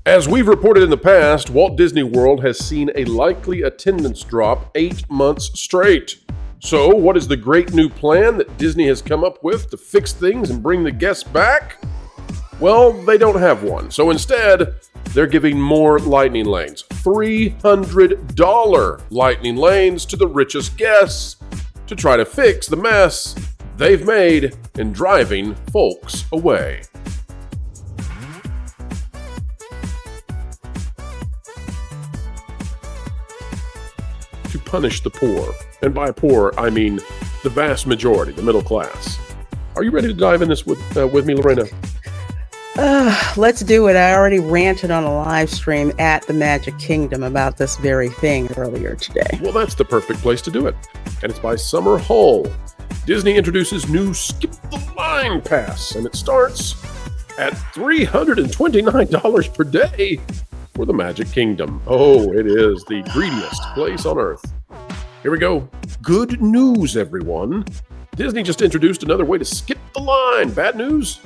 As we've reported in the past, Walt Disney World has seen a likely attendance drop 8 months straight. So, what is the great new plan that Disney has come up with to fix things and bring the guests back? Well, they don't have one. So instead, they're giving more lightning lanes. $300 lightning lanes to the richest guests to try to fix the mess they've made in driving folks away. To punish the poor. And by poor, I mean the vast majority, the middle class. Are you ready to dive in this with me, Lorena? Let's do it. I already ranted on a live stream at the Magic Kingdom about this very thing earlier today. Well, that's the perfect place to do it. And it's by Summer Hull. Disney introduces new Skip the Line Pass, and it starts at $329 per day for the Magic Kingdom. Oh, it is the greediest place on earth. Here we go. Good news, everyone. Disney just introduced another way to skip the line. Bad news?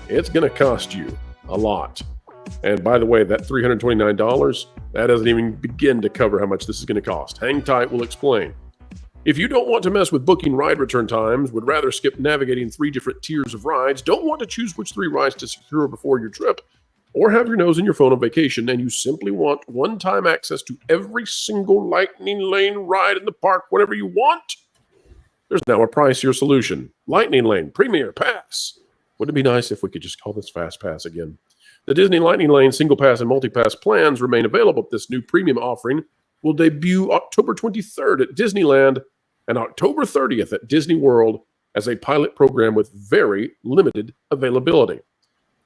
It's going to cost you a lot. And by the way, that $329, that doesn't even begin to cover how much this is going to cost. Hang tight, we'll explain. If you don't want to mess with booking ride return times, would rather skip navigating 3 different tiers of rides, don't want to choose which 3 rides to secure before your trip, or have your nose in your phone on vacation, and you simply want one-time access to every single lightning lane ride in the park whenever you want, there's now a pricier solution. Lightning Lane Premier Pass. Wouldn't it be nice if we could just call this Fast Pass again? The Disney Lightning Lane Single Pass and Multi-Pass plans remain available. This new premium offering will debut October 23rd at Disneyland and October 30th at Disney World as a pilot program with very limited availability.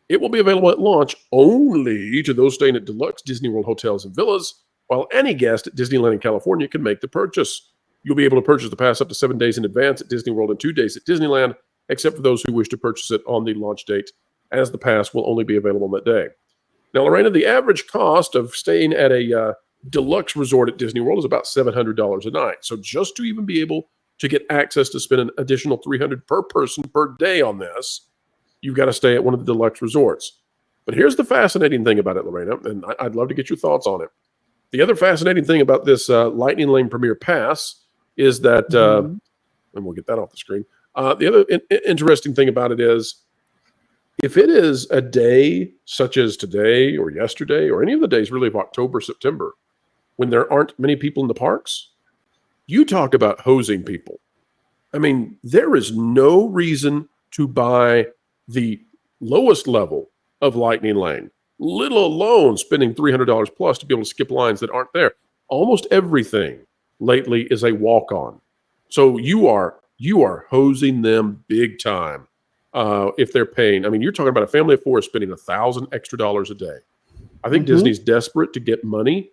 It will be available at launch only to those staying at deluxe Disney World hotels and villas, while any guest at Disneyland in California can make the purchase. You'll be able to purchase the pass up to 7 days in advance at Disney World and 2 days at Disneyland, except for those who wish to purchase it on the launch date, as the pass will only be available on that day. Now, Lorena, the average cost of staying at a deluxe resort at Disney World is about $700 a night. So just to even be able to get access to spend an additional $300 per person per day on this, you've got to stay at one of the deluxe resorts. But here's the fascinating thing about it, Lorena, and I'd love to get your thoughts on it. The other fascinating thing about this Lightning Lane Premier Pass is that, and we'll get that off the screen. The other interesting thing about it is, if it is a day such as today or yesterday or any of the days really of October, September, when there aren't many people in the parks, you talk about hosing people. I mean, there is no reason to buy the lowest level of Lightning Lane, let alone spending $300 plus to be able to skip lines that aren't there. Almost everything lately is a walk-on. So you are hosing them big time if they're paying. I mean, you're talking about a family of 4 spending $1,000 extra a day. I think Disney's desperate to get money.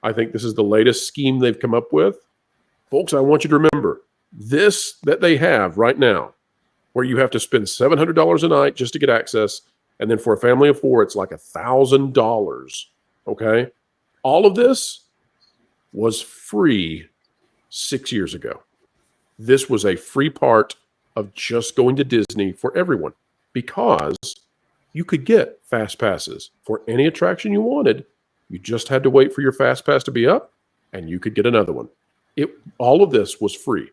I think this is the latest scheme they've come up with. Folks, I want you to remember this that they have right now, where you have to spend $700 a night just to get access. And then for a family of 4, it's like $1,000. Okay. All of this was free 6 years ago. This was a free part of just going to Disney for everyone, because you could get fast passes for any attraction you wanted. You just had to wait for your fast pass to be up, and you could get another one. All of this was free.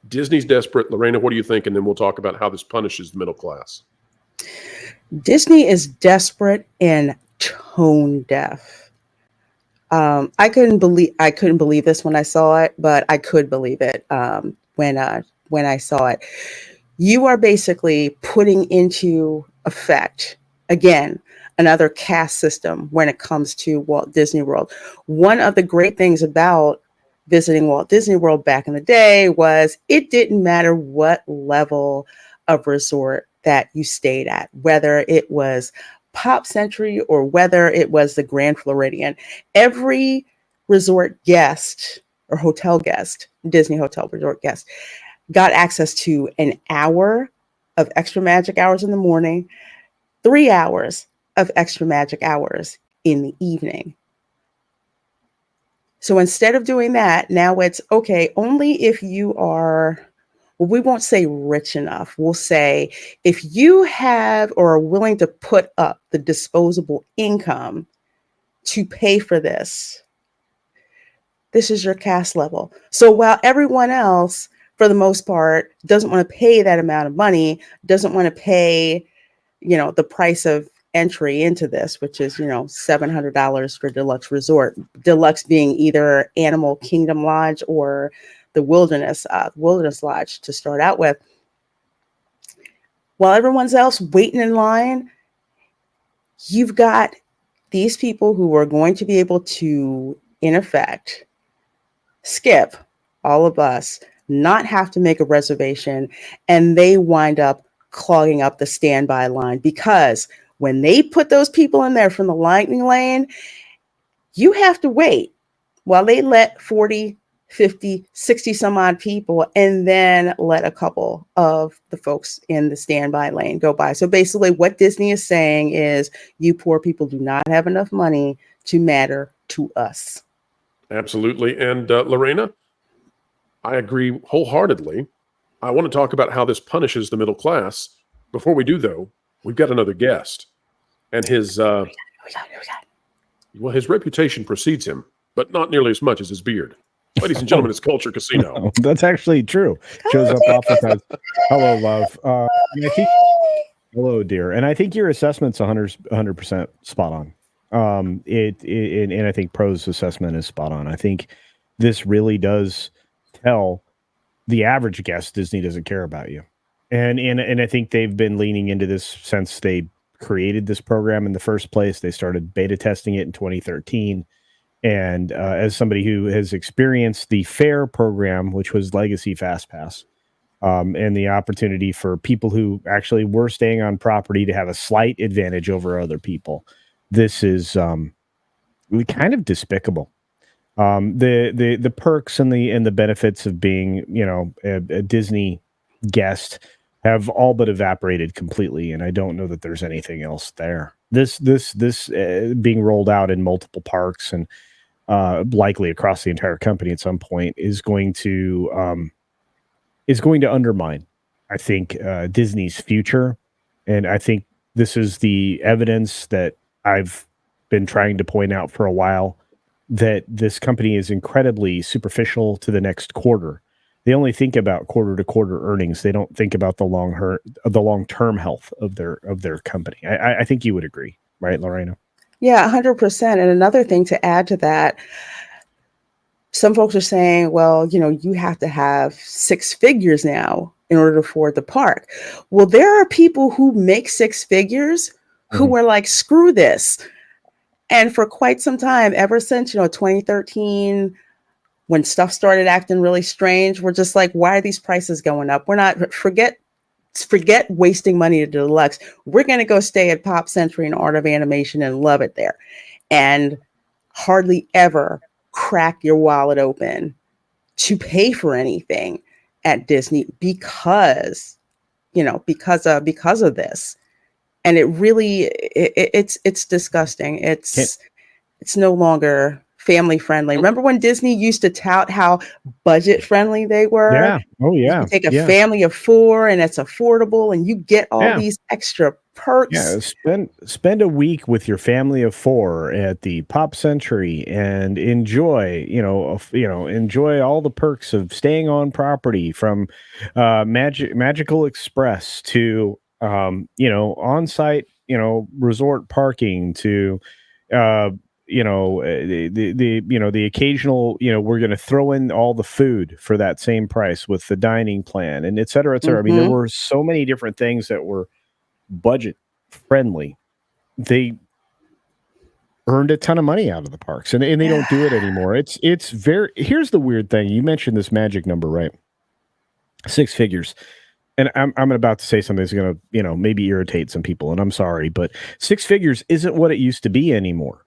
Disney's desperate. Lorena, what do you think? And then we'll talk about how this punishes the middle class. Disney is desperate and tone deaf. I couldn't believe this when I saw it, but I could believe it when I saw it. You are basically putting into effect, again, another caste system when it comes to Walt Disney World. One of the great things about visiting Walt Disney World back in the day was it didn't matter what level of resort that you stayed at, whether it was Pop Century or whether it was the Grand Floridian. Every resort guest or hotel guest, Disney hotel resort guest, got access to an hour of extra magic hours in the morning, 3 hours of extra magic hours in the evening. So instead of doing that, now it's okay, only if you are, well, we won't say rich enough. We'll say if you have or are willing to put up the disposable income to pay for this. This is your caste level. So while everyone else, for the most part, doesn't want to pay that amount of money, doesn't want to pay, the price of entry into this, which is, $700 for deluxe resort, deluxe being either Animal Kingdom Lodge or the Wilderness Lodge to start out with. While everyone's else waiting in line, you've got these people who are going to be able to, in effect, skip all of us, not have to make a reservation, and they wind up clogging up the standby line, because when they put those people in there from the lightning lane, you have to wait while they let 40, 50, 60 some odd people, and then let a couple of the folks in the standby lane go by. So basically what Disney is saying is, you poor people do not have enough money to matter to us. Absolutely. And Lorena, I agree wholeheartedly. I want to talk about how this punishes the middle class. Before we do, though, we've got another guest. And his his reputation precedes him, but not nearly as much as his beard. Ladies and gentlemen, it's Culture Casino. Oh, that's actually true. Shows up oftentimes. Hello, love. Hello, dear. And I think your assessment's 100% spot on. And I think Pro's assessment is spot on. I think this really does tell the average guest Disney doesn't care about you. And I think they've been leaning into this since they created this program in the first place. They started beta testing it in 2013. And as somebody who has experienced the FAIR program, which was Legacy FastPass, and the opportunity for people who actually were staying on property to have a slight advantage over other people, this is really kind of despicable. The perks and the benefits of being, a Disney guest have all but evaporated completely, and I don't know that there's anything else there. This being rolled out in multiple parks and likely across the entire company at some point is going to undermine, I think, Disney's future. And I think this is the evidence that I've been trying to point out for a while, that this company is incredibly superficial to the next quarter. They only think about quarter to quarter earnings. They don't think about the long-term health of their company. I think you would agree, right, Lorena? Yeah, 100%. And another thing to add to that, some folks are saying, well, you have to have six figures now in order to afford the park. Well, there are people who make six figures who were like, screw this. And for quite some time, ever since, 2013, when stuff started acting really strange, we're just like, why are these prices going up? We're not, forget wasting money to deluxe. We're going to go stay at Pop Century and Art of Animation and love it there. And hardly ever crack your wallet open to pay for anything at Disney because of this. And it really, it's disgusting. It's no longer family friendly. Remember when Disney used to tout how budget friendly they were? Yeah. Oh yeah. You take a family of four and it's affordable and you get all these extra perks. Yeah. Spend a week with your family of four at the Pop Century and enjoy, enjoy all the perks of staying on property, from Magical Express to on-site, resort parking to the occasional, we're going to throw in all the food for that same price with the dining plan, and et cetera, et cetera. I mean, there were so many different things that were budget friendly. They earned a ton of money out of the parks, and they don't do it anymore. It's very, here's the weird thing. You mentioned this magic number, right? Six figures. And I'm about to say something that's going to, maybe irritate some people, and I'm sorry, but six figures isn't what it used to be anymore.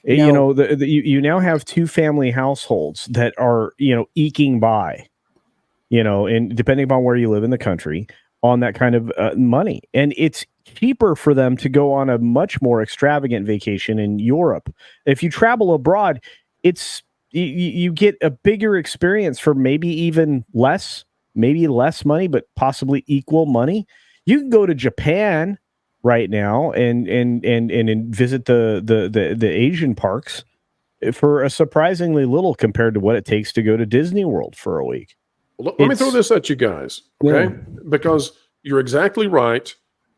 No. You now have two family households that are, eking by, and depending upon where you live in the country, on that kind of money. And it's cheaper for them to go on a much more extravagant vacation in Europe. If you travel abroad, it's you get a bigger experience for maybe even less money, but possibly equal money. You can go to Japan right now and visit the Asian parks for a surprisingly little compared to what it takes to go to Disney World for a week. Let me throw this at you guys, okay? Yeah. Because you're exactly right.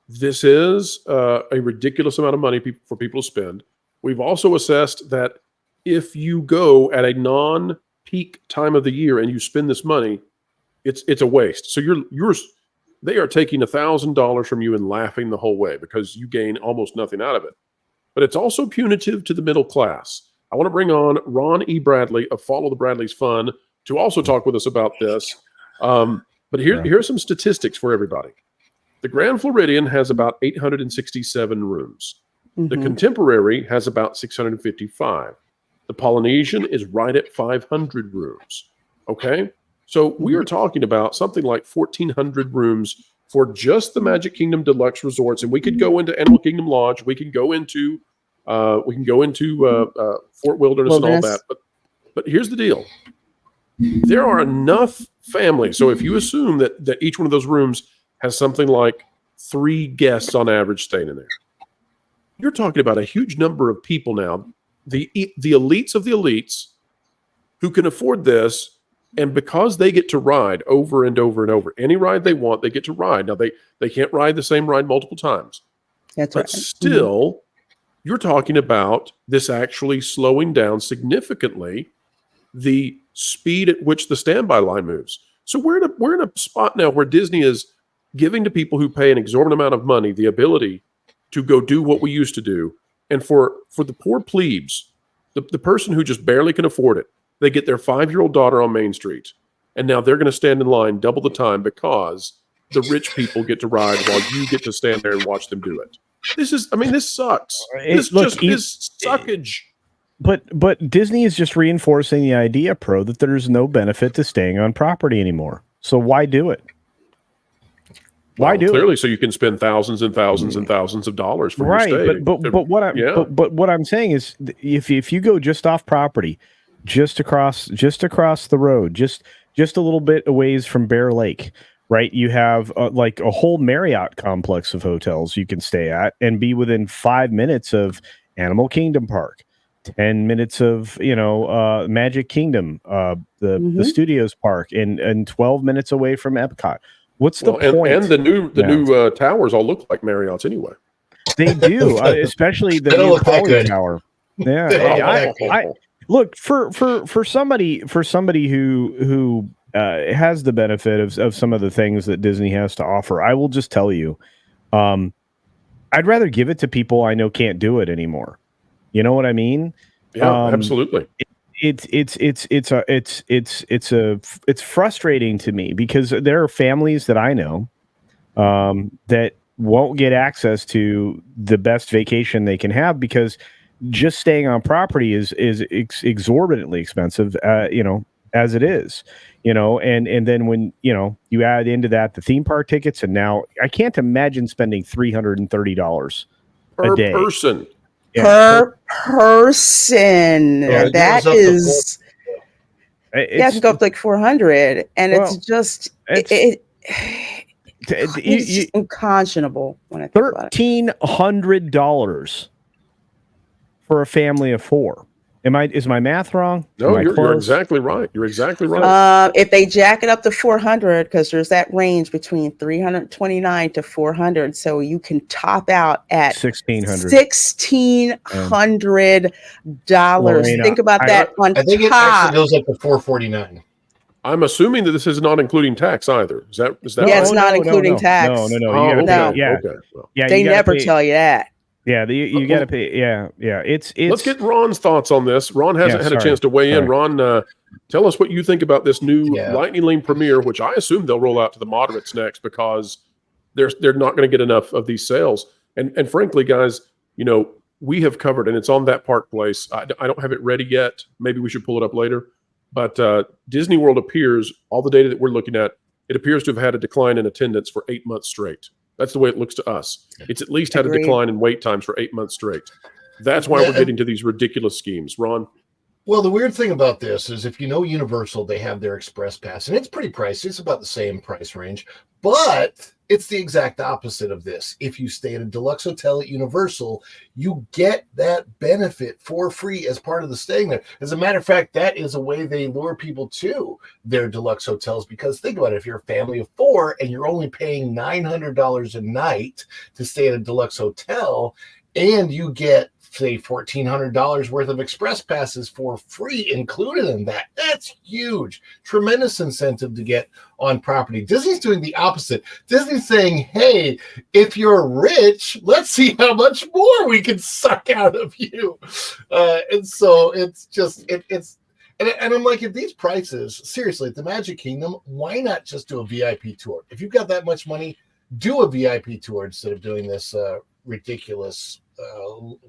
This is a ridiculous amount of money for people to spend. We've also assessed that if you go at a non-peak time of the year and you spend this money, it's a waste. So they are taking $1,000 from you and laughing the whole way because you gain almost nothing out of it. But it's also punitive to the middle class. I want to bring on Ron E. Bradley of Follow the Bradleys Fun to also talk with us about this. But here's some statistics for everybody. The Grand Floridian has about 867 rooms. Mm-hmm. The Contemporary has about 655. The Polynesian is right at 500 rooms. Okay? So we are talking about something like 1,400 rooms for just the Magic Kingdom Deluxe resorts. And we could go into Animal Kingdom Lodge. We can go into Fort Wilderness and all that. But here's the deal. There are enough families. So if you assume that each one of those rooms has something like 3 guests on average staying in there, you're talking about a huge number of people now, the elites of the elites who can afford this. And because they get to ride over and over and over, any ride they want, they get to ride. Now, they can't ride the same ride multiple times. That's but right. Still, you're talking about this actually slowing down significantly the speed at which the standby line moves. So we're in a spot now where Disney is giving to people who pay an exorbitant amount of money the ability to go do what we used to do. And for the poor plebes, the person who just barely can afford it, they get their 5-year-old daughter on Main Street, and now they're going to stand in line double the time because the rich people get to ride while you get to stand there and watch them do it. This sucks. This is suckage. But Disney is just reinforcing the idea, Pro, that there's no benefit to staying on property anymore. So why do it? Clearly, so you can spend thousands and thousands and thousands of dollars for your stay. But what I'm saying is, if you go just off property, just across the road, just a little bit a ways from Bear Lake, right? You have like a whole Marriott complex of hotels you can stay at and be within 5 minutes of Animal Kingdom Park, 10 minutes of Magic Kingdom, the Studios Park, and 12 minutes away from Epcot. What's the point? And the new towers all look like Marriott's anyway. They do, especially the new Poly Tower. Yeah, I look for somebody who has the benefit of some of the things that Disney has to offer. I will just tell you, I'd rather give it to people I know can't do it anymore. You know what I mean? Yeah, absolutely. It's frustrating to me because there are families that I know that won't get access to the best vacation they can have because just staying on property is exorbitantly expensive, as it is, and then when, you add into that the theme park tickets, and now I can't imagine spending $330 per a day. person. Per person. Yeah, That is, it can go up to like 400, and it's unconscionable when I think about it. $1,300 for a family of 4. Is my math wrong? No, you're exactly right. You're exactly right. If they jack it up to 400, because there's that range between 329 to 400, so you can top out at $1,600. Think about that on I think top. it actually goes up to $449. I'm assuming that this is not including tax either. Is that Yeah, it's not including tax. No. Okay. They never tell you that. Yeah, you got to pay. Yeah. It's. Let's get Ron's thoughts on this. Ron hasn't had a chance to weigh in. Ron, tell us what you think about this new Lightning Lane Premier, which I assume they'll roll out to the moderates next because they're not going to get enough of these sales. And frankly, guys, we have covered, and it's on that Park Place. I don't have it ready yet. Maybe we should pull it up later. But Disney World appears, all the data that we're looking at, it appears to have had a decline in attendance for 8 months straight. That's the way it looks to us. It's at least had a decline in wait times for 8 months straight. That's why we're getting to these ridiculous schemes. Ron? Well, the weird thing about this is if you know Universal, they have their Express Pass, and it's pretty pricey. It's about the same price range, but it's the exact opposite of this. If you stay at a deluxe hotel at Universal, you get that benefit for free as part of the staying there. As a matter of fact, that is a way they lure people to their deluxe hotels, because think about it. If you're a family of 4 and you're only paying $900 a night to stay at a deluxe hotel, and you get, say, $1,400 worth of express passes for free included in that. That's huge. Tremendous incentive to get on property. Disney's doing the opposite. Disney's saying, hey, if you're rich, let's see how much more we can suck out of you. And so it's just, and I'm like, at these prices, seriously, at the Magic Kingdom, why not just do a VIP tour? If you've got that much money, do a VIP tour instead of doing this ridiculous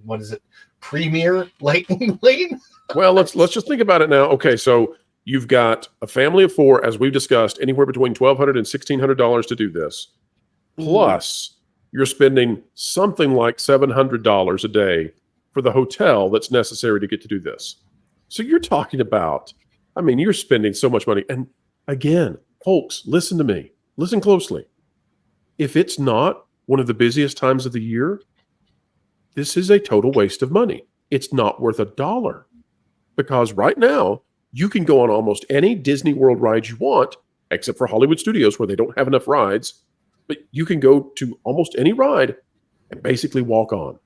what is it, premier lightning lane. Well, let's just think about it now. Okay, so you've got a family of 4, as we've discussed, anywhere between $1,200 and $1,600 to do this. Plus, you're spending something like $700 a day for the hotel that's necessary to get to do this. So you're talking about, I mean, you're spending so much money. And again, folks, listen to me. Listen closely. If it's not one of the busiest times of the year, this is a total waste of money. It's not worth $1, because right now you can go on almost any Disney World ride you want, except for Hollywood Studios where they don't have enough rides. But you can go to almost any ride and basically walk on.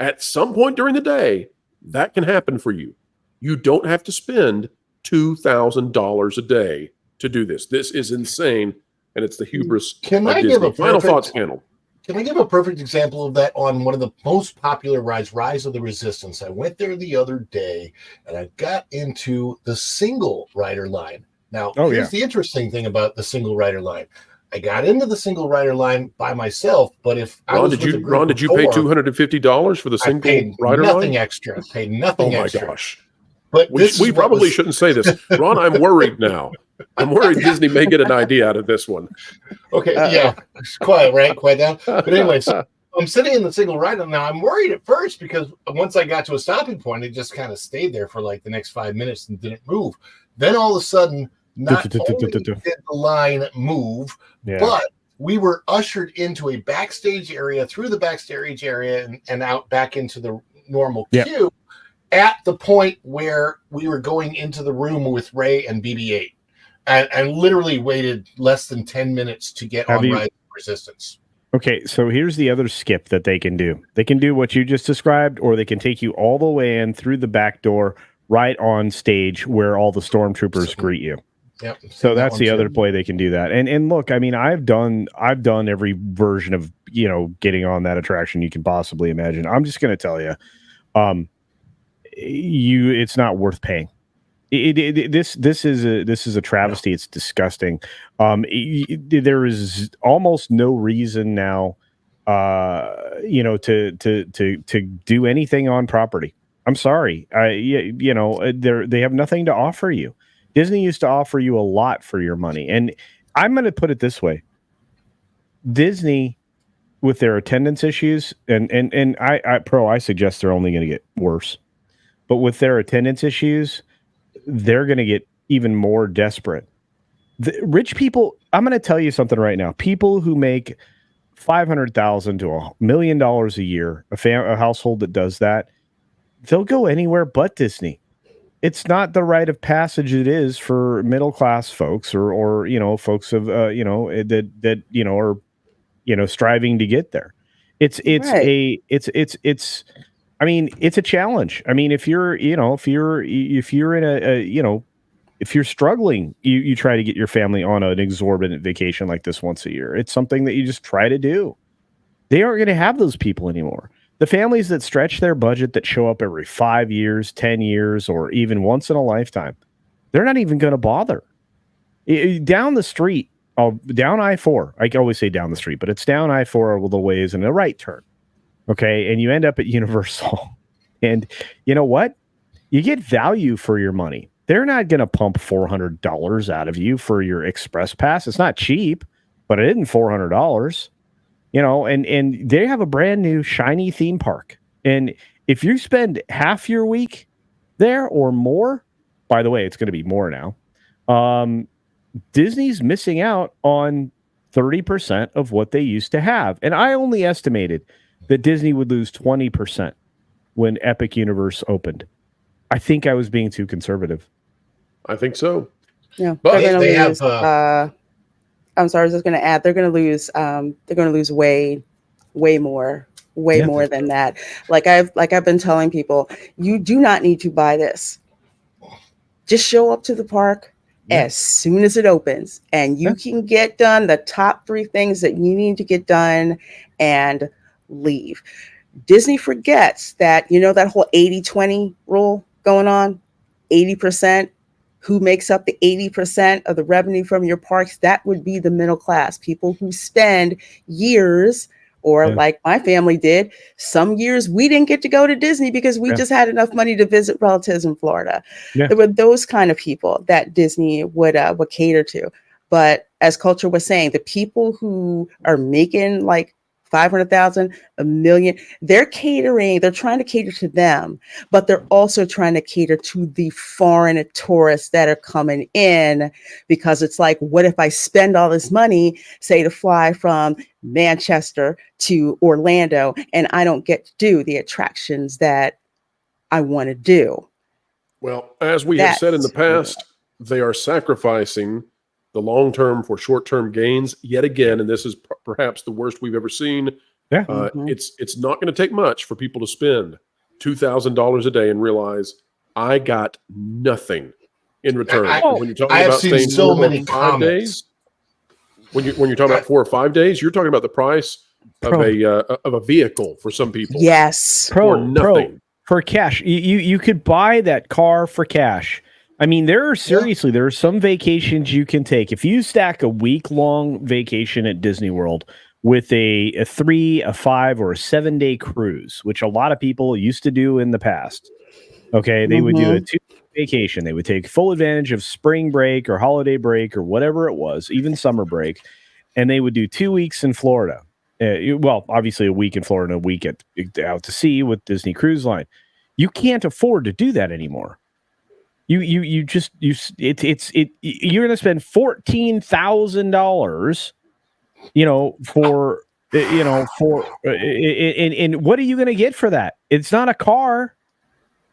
At some point during the day, that can happen for you. You don't have to spend $2,000 a day to do this. This is insane, and it's the hubris Can of I Disney. give a Final perfect- thoughts panel. Can I give a perfect example of that on one of the most popular rides, Rise of the Resistance? I went there the other day and I got into the single rider line. Now, here's the interesting thing about the single rider line. I got into the single rider line by myself, but if I was Ron, did you pay $250 for the I single paid rider nothing line? extra. Paid nothing Oh my extra. gosh. But We probably shouldn't say this. Ron, I'm worried now. I'm worried Disney may get an idea out of this one. Okay, yeah, quiet, right? Quiet down. But anyway, so I'm sitting in the single rider now. I'm worried at first because once I got to a stopping point, it just kind of stayed there for like the next 5 minutes and didn't move. Then all of a sudden, not only did the line move, but we were ushered into a backstage area, through the backstage area, and out back into the normal queue at the point where we were going into the room with Ray and BB-8. And literally waited less than 10 minutes to get on Rise of Resistance. Okay, so here's the other skip that they can do. They can do what you just described, or they can take you all the way in through the back door, right on stage where all the stormtroopers greet you. Yep. So that's the other way they can do that. And look, I mean, I've done every version of, getting on that attraction you can possibly imagine. I'm just going to tell you, it's not worth paying. This is a travesty. It's disgusting. There is almost no reason now, to do anything on property. I'm sorry. They have nothing to offer you. Disney used to offer you a lot for your money, and I'm going to put it this way: Disney, with their attendance issues, and I suggest they're only going to get worse, but with their attendance issues, they're going to get even more desperate. The rich people, I'm going to tell you something right now. People who make $500,000 to $1 million a year, a household that does that, they'll go anywhere but Disney. It's not the rite of passage it is for middle class folks or folks of that are striving to get there. It's I mean, it's a challenge. I mean, if you're struggling, you try to get your family on an exorbitant vacation like this once a year. It's something that you just try to do. They aren't going to have those people anymore. The families that stretch their budget, that show up every 5 years, 10 years, or even once in a lifetime, they're not even going to bother. Down the street, down I-4, I always say down the street, but it's down I-4 all the ways in a right turn. Okay, and you end up at Universal. And you know what? You get value for your money. They're not going to pump $400 out of you for your express pass. It's not cheap, but it isn't $400. And they have a brand new shiny theme park. And if you spend half your week there or more. By the way, it's going to be more now. Disney's missing out on 30% of what they used to have. And I only estimated that Disney would lose 20% when Epic Universe opened. I think I was being too conservative. I think so. Yeah, But they're they going to lose. have, I'm sorry, I was just going to add. They're going to lose. They're going to lose way more than that. Like I've been telling people, you do not need to buy this. Just show up to the park as soon as it opens, and you can get done the top 3 things that you need to get done and leave. Disney forgets that, that whole 80-20 rule going on, 80%. Who makes up the 80% of the revenue from your parks? That would be the middle class, people who spend years, or like my family did, some years we didn't get to go to Disney because we just had enough money to visit relatives in Florida. Yeah. There were those kind of people that Disney would cater to. But as Culture was saying, the people who are making like 500,000, $1 million, they're trying to cater to them, but they're also trying to cater to the foreign tourists that are coming in, because it's like, what if I spend all this money, say, to fly from Manchester to Orlando, and I don't get to do the attractions that I want to do? Well, as we have said in the past, they are sacrificing the long-term for short-term gains yet again, and this is perhaps the worst we've ever seen. Yeah. It's not going to take much for people to spend $2,000 a day and realize I got nothing in return. When you're talking about staying so many 5 days, when you're talking about 4 or 5 days, you're talking about the price of a vehicle for some people. Yes, for nothing. For cash. You could buy that car for cash. I mean, there are some vacations you can take. If you stack a week-long vacation at Disney World with a 3, a 5, or a 7-day cruise, which a lot of people used to do in the past, okay, they would do a 2-day vacation. They would take full advantage of spring break or holiday break or whatever it was, even summer break, and they would do 2 weeks in Florida. Well, obviously a week in Florida and a week out to sea with Disney Cruise Line. You can't afford to do that anymore. You're going to spend $14,000, and what are you going to get for that? It's not a car.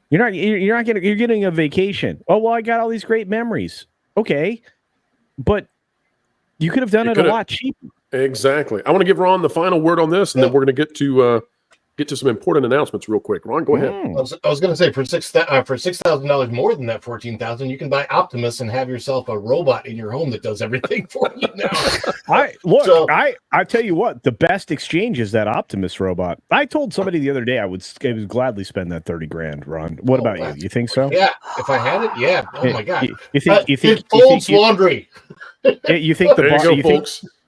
You're getting a vacation. Oh, well, I got all these great memories. Okay. But you could have done it a lot cheaper. Exactly. I want to give Ron the final word on this, and then we're going to get to some important announcements real quick. Ron, go ahead. I was going to say for $6,000 more than that 14,000, you can buy Optimus and have yourself a robot in your home that does everything for you now. I tell you what, the best exchange is that Optimus robot. I told somebody the other day I would gladly spend that $30,000. Ron, what about you? You think so? Yeah, if I had it, yeah. Oh my God! It folds laundry. You think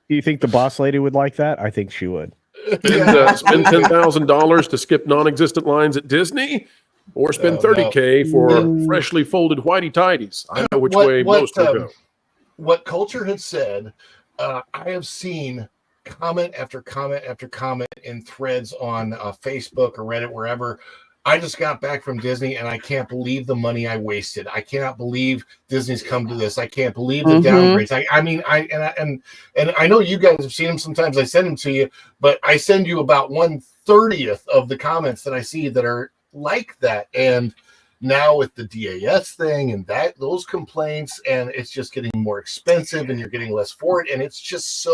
you think the boss lady would like that? I think she would. Spend $10,000 to skip non-existent lines at Disney, or spend $30,000 for freshly folded whitey tidies. I know which way most will go. What Culture had said, I have seen comment after comment after comment in threads on Facebook or Reddit, wherever. I just got back from Disney and I can't believe the money I wasted. I cannot believe Disney's come to this. I can't believe the downgrades. I know you guys have seen them. Sometimes I send them to you, but I send you about 1/30 of the comments that I see that are like that. And now with the DAS thing and those complaints, and it's just getting more expensive and you're getting less for it. And it's just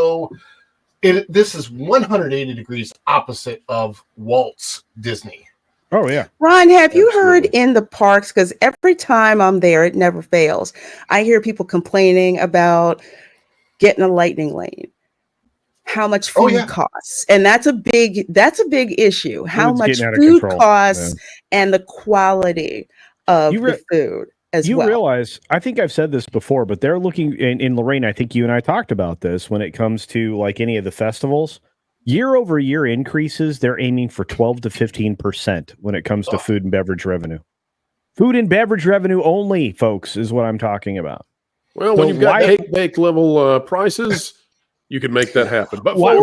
this is 180 degrees opposite of Walt's Disney. Oh, yeah. Ron, have you heard in the parks, because every time I'm there, it never fails, I hear people complaining about getting a lightning lane, how much food costs. And that's a big issue. How much food costs and the quality of the food as well. You realize, I think I've said this before, but they're looking, in Lorraine, I think you and I talked about this when it comes to like any of the festivals. Year over year increases, they're aiming for 12 to 15% when it comes to food and beverage revenue. Food and beverage revenue only, folks, is what I'm talking about. Well, when you've got bake level prices, you can make that happen. But why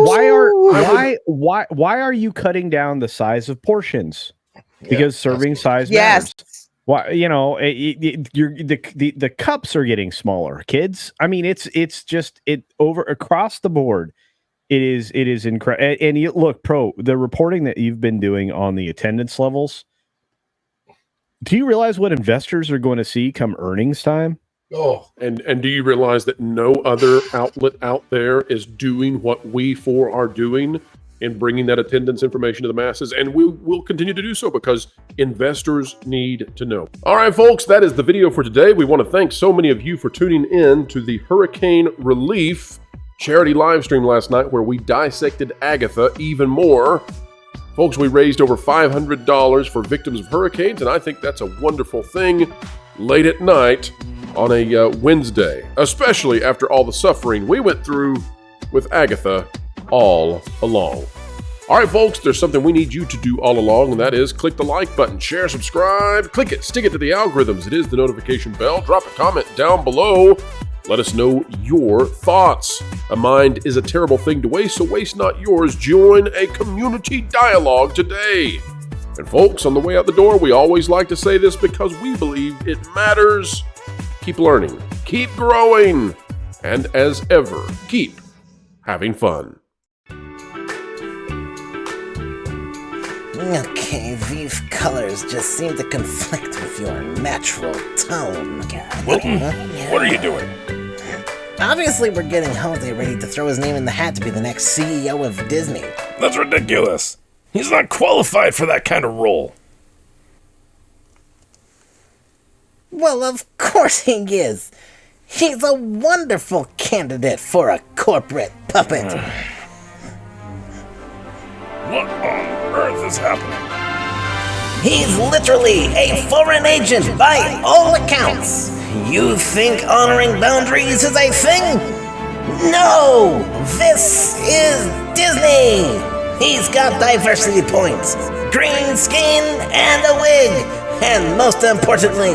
are you cutting down the size of portions? Because serving size matters. Well, you know, the cups are getting smaller, kids. I mean, it's just over across the board. It is incredible. And you look, Pro, the reporting that you've been doing on the attendance levels. Do you realize what investors are going to see come earnings time? Oh, and do you realize that no other outlet out there is doing what we four are doing in bringing that attendance information to the masses? And we'll continue to do so because investors need to know. All right, folks, that is the video for today. We want to thank so many of you for tuning in to the Hurricane Relief charity live stream last night where we dissected Agatha even more. Folks, we raised over $500 for victims of hurricanes, and I think that's a wonderful thing late at night on a Wednesday, especially after all the suffering we went through with Agatha all along. All right, folks, there's something we need you to do all along, and that is click the like button, share, subscribe, click it, stick it to the algorithms. It is the notification bell. Drop a comment down below. Let us know your thoughts. A mind is a terrible thing to waste, so waste not yours. Join a community dialogue today. And folks, on the way out the door, we always like to say this because we believe it matters. Keep learning, keep growing, and as ever, keep having fun. Okay, these colors just seem to conflict with your natural tone. Wilton, what are you doing? Obviously, we're getting Jose ready to throw his name in the hat to be the next CEO of Disney. That's ridiculous. He's not qualified for that kind of role. Well, of course he is. He's a wonderful candidate for a corporate puppet. What on earth is happening? He's literally a foreign agent by all accounts. You think honoring boundaries is a thing? No! This is Disney! He's got diversity points, green skin, and a wig. And most importantly,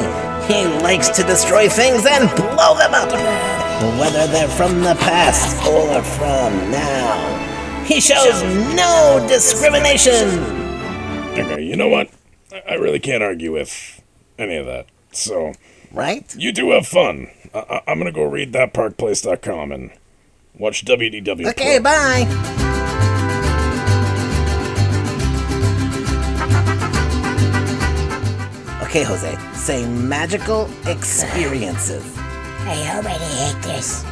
he likes to destroy things and blow them up, whether they're from the past or from now. He shows no discrimination. Okay, you know what? I really can't argue with any of that. So, Right? you two have fun. I'm gonna go read thatparkplace.com and watch WDW Okay, Pro. bye. Okay, Jose, say magical experiences. I already hate this.